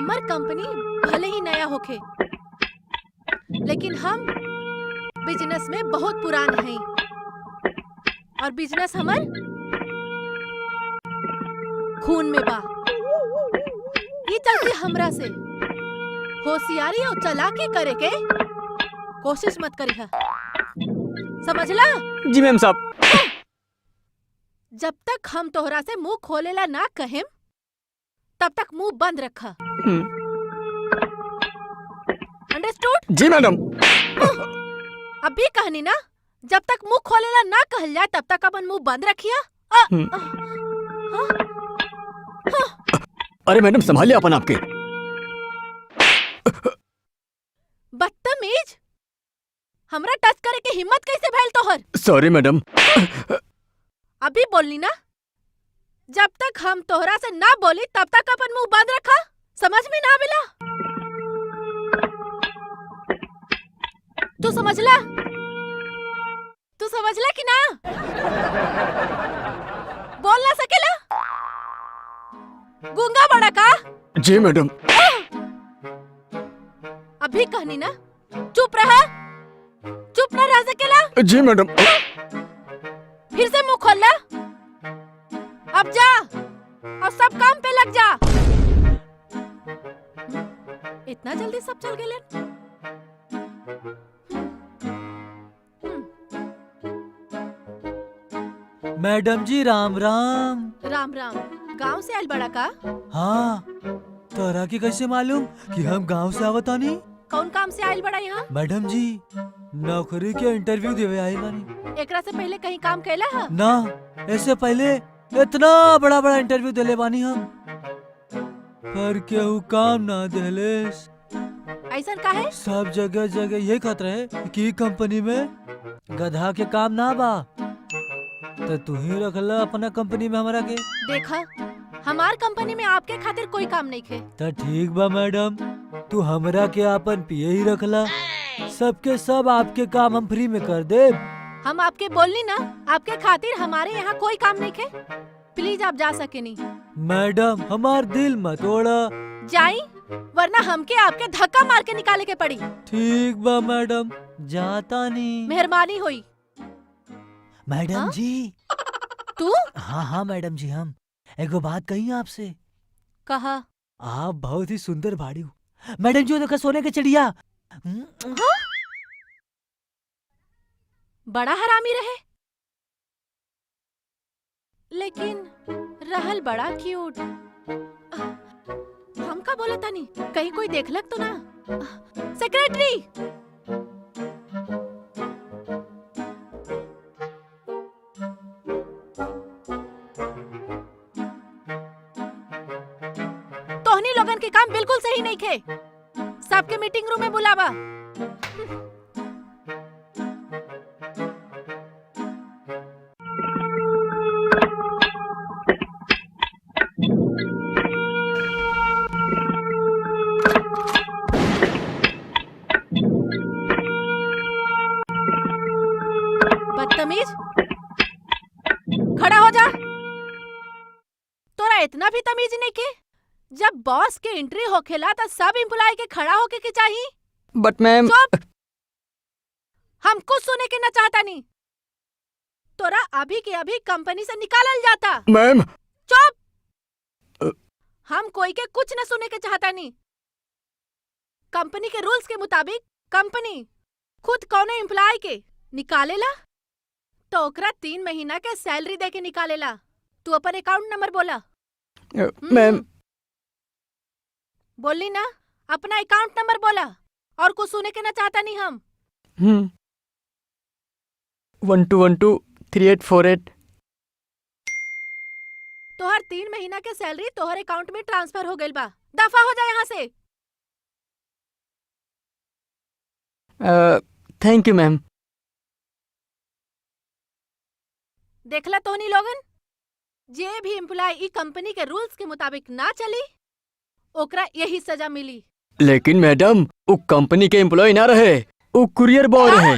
हमार कंपनी भले ही नया होखे, लेकिन हम बिजनेस में बहुत पुरान हैं और बिजनेस हमार खून में बा। ये चलते हमरा से होशियारी और चालाकी करे के कोशिश मत करिहा, समझला? जी मैम साहब। जब तक हम तोहरा से मुंह खोलेला ना कहेम तब तक मुंह बंद रखा। अंडरस्टूड? जी मैडम। अभी कहनी ना, जब तक मुंह खोलेला ना कहल जाए तब तक अपन मुंह बंद रखिया। अरे मैडम संभालिए अपन आपके। बदतमीज, हमरा टच करे के हिम्मत कैसे भइल तोहर? Sorry madam. अभी बोलनी ना, जब तक हम तोहरा से ना बोली तब तक अपन मुंह बंद रखा, समझ में ना मिला? तू समझला? तू समझला कि ना? बोल ना सकेला? गूंगा बड़ा का? जी मैडम। अभी कहनी ना, चुप रहा। चुप ना रह सकेला? जी मैडम। फिर से मुंह खोल ला। अब जा और सब काम पे लग जा। इतना जल्दी सब चल गए? मैडम जी राम राम। राम राम। गांव से आयल बड़ा का? हाँ, तोरा के कैसे मालूम कि हम गांव से आवत आनी? कौन काम से आयल बड़ा यहाँ? मैडम जी नौकरी के इंटरव्यू देवे आई बानी। एकरा से पहले कहीं काम कैला है? ना, ऐसे पहले इतना बड़ा बड़ा इंटरव्यू देले बानी हम, पर केहू काम ना देलेस। ऐसा का है? सब जगह जगह ये खतरा है कि कंपनी में गधा के काम ना बा, तो तू ही रखला अपना कंपनी में हमरा के। देखा, हमार कंपनी में आपके खातिर कोई काम नहीं खे। तो ठीक बा मैडम, तू हमरा के अपन पिए ही रखला, सबके सब आपके काम हम फ्री में कर दे। हम आपके बोलनी ना, आपके खातिर हमारे यहाँ कोई काम नहीं खे। प्लीज आप जा सके नहीं। मैडम हमार दिल मत तोड़ा। जाई, वरना हमके आपके धक्का मार के निकाले के पड़ी। ठीक बा मैडम, जाता नहीं। मेहरबानी हुई। मैडम हाँ? जी। तू? हाँ हाँ मैडम जी, हम एगो बात कही आपसे। कहा? आप बहुत ही सुंदर भाड़ी हो मैडम जी। देखा सोने के चिड़िया। हाँ? बड़ा हरामी रहे, लेकिन रहल बड़ा क्यूट। हमका बोला था नहीं, कहीं कोई देख लग तो ना? सेक्रेटरी, तोहनी लोगन के काम बिल्कुल सही नहीं खे। सबके मीटिंग रूम में बुलावा। बदतमीज, खड़ा हो जा। तोरा इतना भी तमीज नहीं के? जब बॉस के एंट्री होखेला तो सब एम्प्लॉय के खड़ा होके के चाहिए। बट मैम। चुप, हम कुछ सुने के ना चाहता नहीं। तोरा अभी के अभी कंपनी से निकालल जाता। मैम। चुप, हम कोई के कुछ न सुने के चाहता नहीं। कंपनी के रूल्स के मुताबिक कंपनी खुद कौने एम्प्लॉय के निकालेला तो ओकरा 3 महीना के सैलरी दे के निकालेला। तू अपन अकाउंट नंबर बोला। मैम। बोली ना, अपना अकाउंट नंबर बोला। और कुछ सुने के ना चाहता नहीं हम। 12123848। तोहर 3 महीना के सैलरी तोहर अकाउंट में ट्रांसफर हो गइल बा। दफा हो जा यहाँ से। Thank you ma'am. देखला तोहनी लोगन, जे भी एम्प्लॉय ई कंपनी के रूल्स के मुताबिक ना चली ओकरा यही सजा मिली। लेकिन मैडम वो कंपनी के एम्प्लॉय ना रहे, वो कुरियर बॉय रहे।